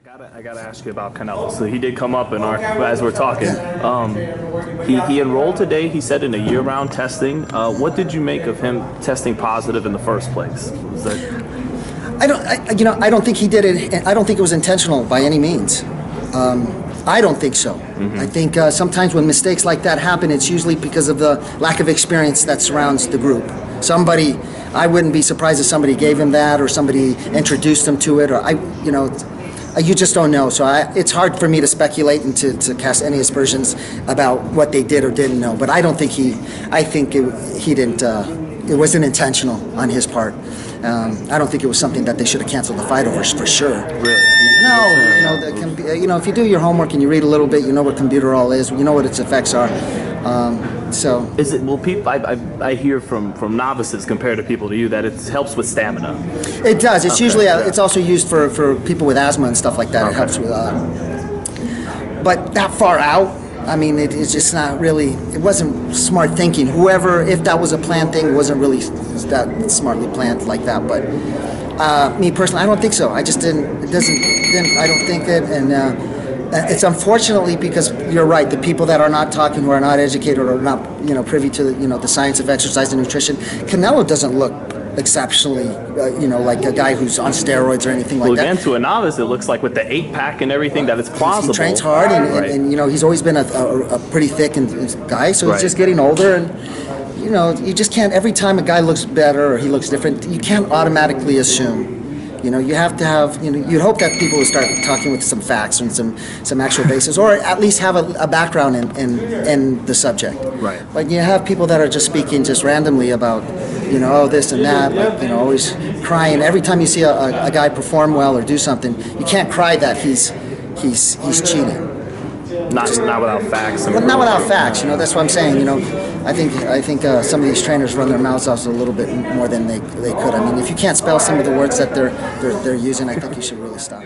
I gotta ask you about Canelo. So he did come up in our as we're talking. He enrolled today. He said in a year-round testing. What did you make of him testing positive in the first place? Was that... I don't think he did it. I don't think it was intentional by any means. I don't think so. I think sometimes when mistakes like that happen, it's usually because of the lack of experience that surrounds the group. I wouldn't be surprised if somebody gave him that, or somebody introduced him to it, or you just don't know. So it's hard for me to speculate and to cast any aspersions about what they did or didn't know. But I don't think I think he didn't. It wasn't intentional on his part. I don't think it was something that they should have canceled the fight over for sure. Really? No, if you do your homework and you read a little bit, you know what combuterol is, you know what its effects are. So is it? Well, people, I hear from novices compared to people to you that it helps with stamina. It does. It's usually it's also used for people with asthma and stuff like that. It helps with. But that far out, I mean, it's just not really. It wasn't smart thinking. Whoever, if that was a planned thing, wasn't really that smartly planned like that. But me personally, I don't think so. I just didn't. I don't think it, and. It's unfortunately because you're right. The people that are not talking, who are not educated, or not privy to the science of exercise and nutrition. Canelo doesn't look exceptionally like a guy who's on steroids or anything like that. Well, again, to a novice, it looks like with the 8-pack and everything that it's plausible. He trains hard, and he's always been a pretty thick guy. So he's just getting older, and you just can't. Every time a guy looks better or he looks different, you can't automatically assume. You have to have, you'd hope that people would start talking with some facts and some actual basis, or at least have a background in the subject. Right. But you have people that are just speaking just randomly about, this and that, like, always crying. Every time you see a guy perform well or do something, you can't cry that he's cheating. Not without facts. Well, not without facts. That's what I'm saying. I think some of these trainers run their mouths off a little bit more than they could. I mean, if you can't spell some of the words that they're using, I think you should really stop.